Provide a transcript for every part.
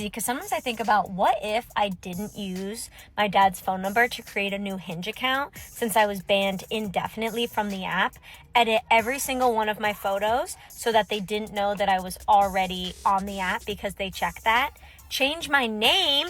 Because sometimes I think about, what if I didn't use my dad's phone number to create a new Hinge account since I was banned indefinitely from the app, edit every single one of my photos so that they didn't know that I was already on the app because they checked that, change my name,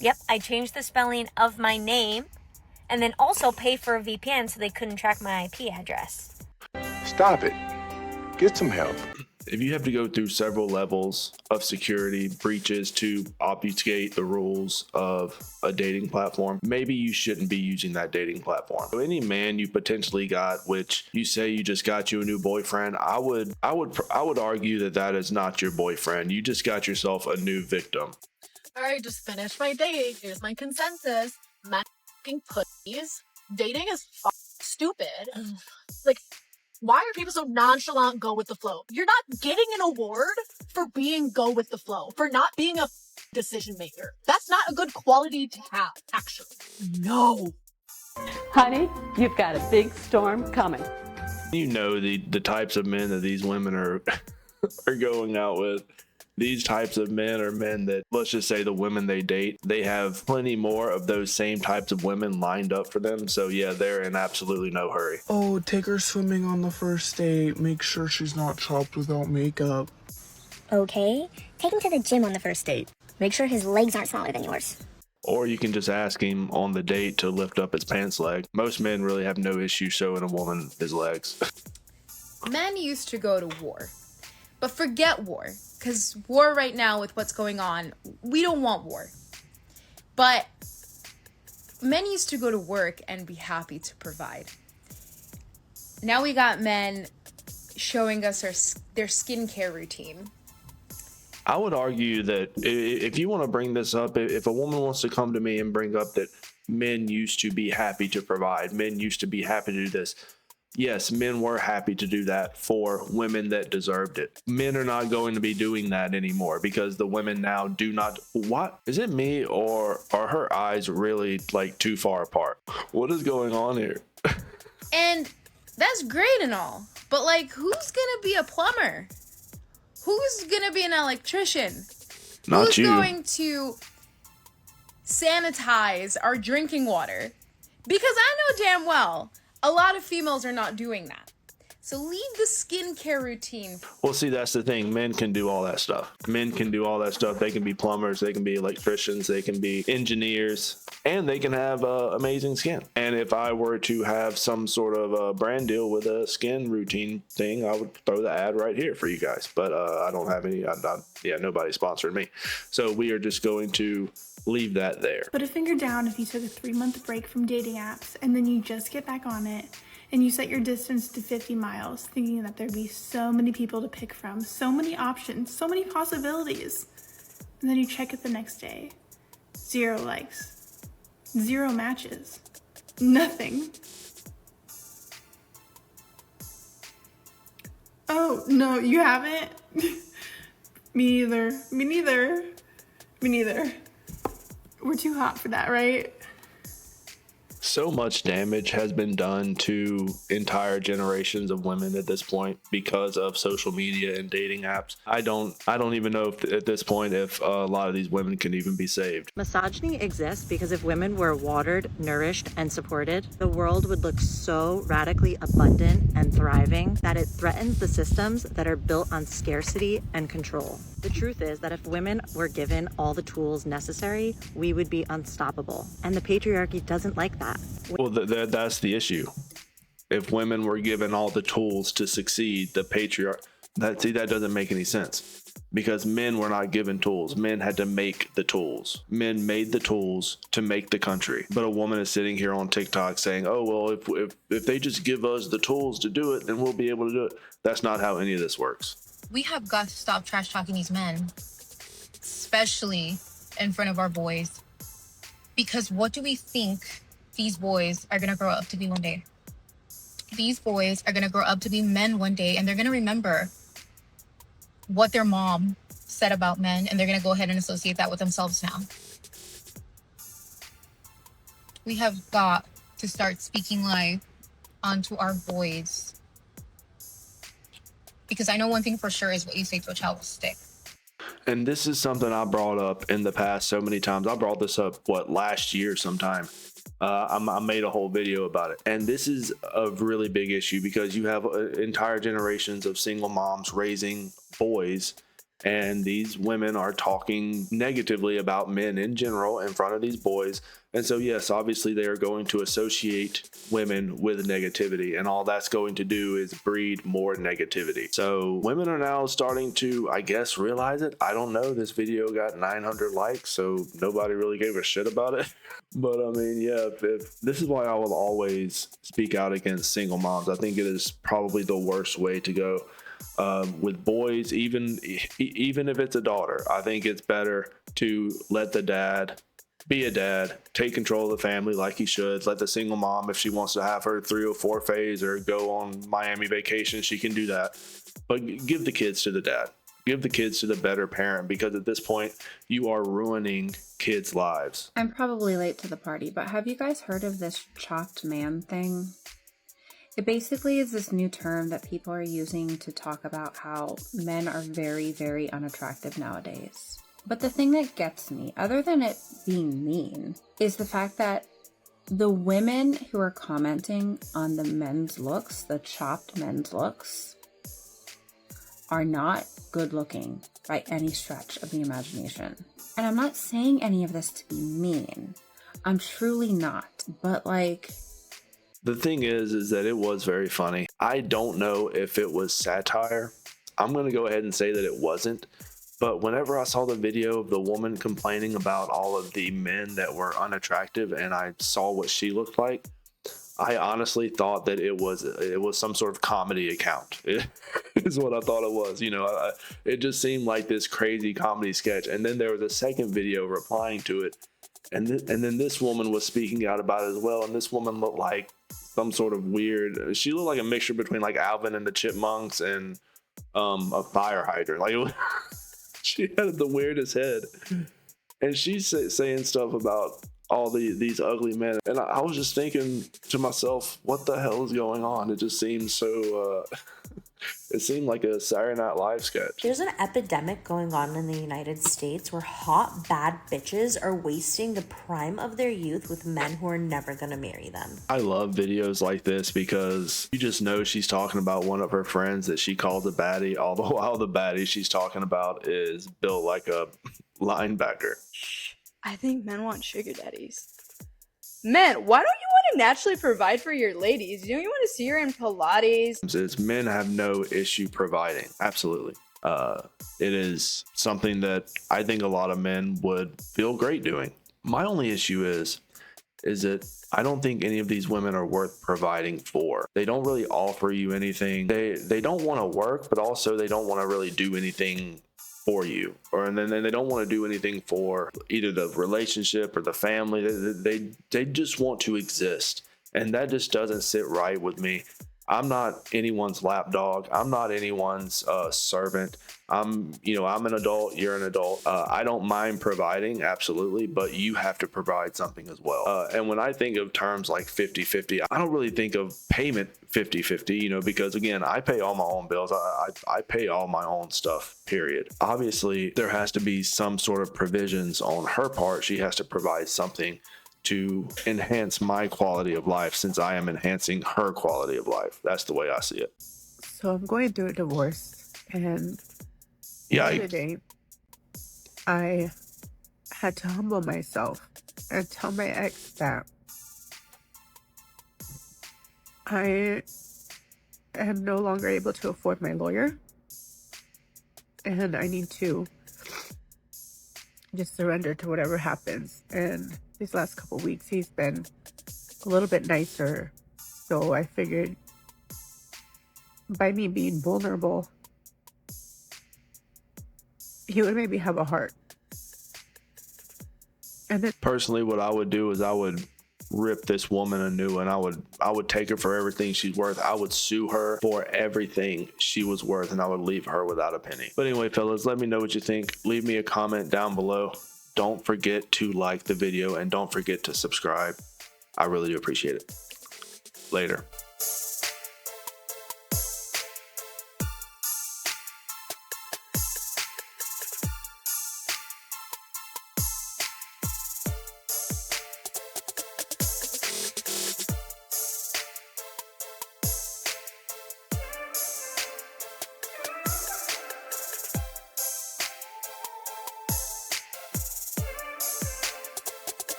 yep, I changed the spelling of my name, and then also pay for a VPN so they couldn't track my IP address. Stop it. Get some help. If you have to go through several levels of security breaches to obfuscate the rules of a dating platform, maybe you shouldn't be using that dating platform. So any man you potentially got, which you say you just got you a new boyfriend, I would argue that that is not your boyfriend. You just got yourself a new victim. All right, just finished my date. Here's my consensus. My fucking pussies. Dating is stupid. Like, why are people so nonchalant, go with the flow? You're not getting an award for being go with the flow, for not being a decision maker. That's not a good quality to have, actually. No. Honey, you've got a big storm coming. You know the types of men that these women are going out with. These types of men are men that, let's just say the women they date, they have plenty more of those same types of women lined up for them. So yeah, they're in absolutely no hurry. Oh, take her swimming on the first date. Make sure she's not chopped without makeup. Okay. Take him to the gym on the first date. Make sure his legs aren't smaller than yours. Or you can just ask him on the date to lift up his pants leg. Most men really have no issue showing a woman his legs. Men used to go to war, but forget war. Because war right now with what's going on, we don't want war. But men used to go to work and be happy to provide. Now we got men showing us their skincare routine. I would argue that if you want to bring this up, if a woman wants to come to me and bring up that men used to be happy to provide, men used to be happy to do this, yes, men were happy to do that for women that deserved it. Men are not going to be doing that anymore because the women now do not. What? Is it me, or are her eyes really like too far apart? What is going on here? And that's great and all, but like, who's gonna be a plumber? Who's gonna be an electrician? Not Who's you. going to sanitize our drinking water? Because I know damn well a lot of females are not doing that. So leave the skincare routine. Well, see, that's the thing. Men can do all that stuff. Men can do all that stuff. They can be plumbers. They can be electricians. They can be engineers. And they can have amazing skin. And if I were to have some sort of a brand deal with a skin routine thing, I would throw the ad right here for you guys. But I don't have any. Nobody sponsored me. So we are just going to leave that there. Put a finger down if you took a 3-month break from dating apps and then you just get back on it and you set your distance to 50 miles thinking that there'd be so many people to pick from, so many options, so many possibilities. And then you check it the next day. 0 likes. 0 matches. Nothing. Oh, no, you haven't? Me either. Me neither. Me neither. We're too hot for that, right? So much damage has been done to entire generations of women at this point because of social media and dating apps. I don't even know if at this point if a lot of these women can even be saved. Misogyny exists because if women were watered, nourished, and supported, the world would look so radically abundant and thriving that it threatens the systems that are built on scarcity and control. The truth is that if women were given all the tools necessary, we would be unstoppable. And the patriarchy doesn't like that. Well, that's the issue. If women were given all the tools to succeed, the that doesn't make any sense. Because men were not given tools. Men had to make the tools. Men made the tools to make the country. But a woman is sitting here on TikTok saying, oh, well, if they just give us the tools to do it, then we'll be able to do it. That's not how any of this works. We have got to stop trash talking these men, especially in front of our boys. Because what do we think these boys are going to grow up to be one day? These boys are going to grow up to be men one day, and they're going to remember what their mom said about men, and they're going to go ahead and associate that with themselves now. We have got to start speaking life onto our boys. Because I know one thing for sure is what you say to a child will stick. And this is something I brought up in the past so many times. I brought this up, last year sometime. I made a whole video about it. And this is a really big issue because you have entire generations of single moms raising boys. And these women are talking negatively about men in general in front of these boys. And so, yes, obviously they are going to associate women with negativity. And all that's going to do is breed more negativity. So women are now starting to, I guess, realize it. I don't know. This video got 900 likes, so nobody really gave a shit about it. But I mean, yeah, if this is why I will always speak out against single moms. I think it is probably the worst way to go. With boys, even if it's a daughter, I think it's better to let the dad be a dad, take control of the family like he should. Let the single mom, if she wants to have her 304 phase or go on Miami vacation, she can do that. But give the kids to the dad. Give the kids to the better parent, because at this point, you are ruining kids' lives. I'm probably late to the party, but have you guys heard of this chopped man thing? It basically is this new term that people are using to talk about how men are very, very unattractive nowadays. But the thing that gets me, other than it being mean, is the fact that the women who are commenting on the men's looks, the chopped men's looks, are not good looking by any stretch of the imagination. And I'm not saying any of this to be mean. I'm truly not. But like... The thing is that it was very funny. I don't know if it was satire. I'm going to go ahead and say that it wasn't. But whenever I saw the video of the woman complaining about all of the men that were unattractive and I saw what she looked like, I honestly thought that it was some sort of comedy account. It is what I thought it was. You know, it just seemed like this crazy comedy sketch. And then there was a second video replying to it. And then this woman was speaking out about it as well. And this woman looked like some sort of weird, she looked like a mixture between like Alvin and the Chipmunks and a fire hydrant. Like she had the weirdest head. And she's saying stuff about all these ugly men. And I was just thinking to myself, what the hell is going on? It just seems so, it seemed like a Saturday Night Live sketch. There's an epidemic going on in the United States where hot, bad bitches are wasting the prime of their youth with men who are never gonna marry them. I love videos like this because you just know she's talking about one of her friends that she calls a baddie, all the while the baddie she's talking about is built like a linebacker. I think men want sugar daddies. Men, why don't you want to naturally provide for your ladies? Don't you want to see her in Pilates? It's men have no issue providing. Absolutely. It is something that I think a lot of men would feel great doing. My only issue is that I don't think any of these women are worth providing for. They don't really offer you anything. They don't want to work, but also they don't want to really do anything for you, and then they don't want to do anything for either the relationship or the family. They just want to exist, and that just doesn't sit right with me. I'm not anyone's lapdog. I'm not anyone's servant. I'm an adult. You're an adult. I don't mind providing, absolutely, but you have to provide something as well. And when I think of terms like 50-50, I don't really think of payment 50-50, because again, I pay all my own bills. I pay all my own stuff, period. Obviously, there has to be some sort of provisions on her part. She has to provide something to enhance my quality of life since I am enhancing her quality of life. That's the way I see it. So I'm going through a divorce, and the Yeah, other day I had to humble myself and tell my ex that I am no longer able to afford my lawyer, and I need to just surrender to whatever happens. And these last couple weeks he's been a little bit nicer, so I figured by me being vulnerable he would maybe have a heart. And then personally, what I would do is I would rip this woman a new one. I would take her for everything she's worth. I would sue her for everything she was worth, and I would leave her without a penny. But anyway, fellas, let me know what you think. Leave me a comment down below. Don't forget to like the video and don't forget to subscribe. I really do appreciate it. Later.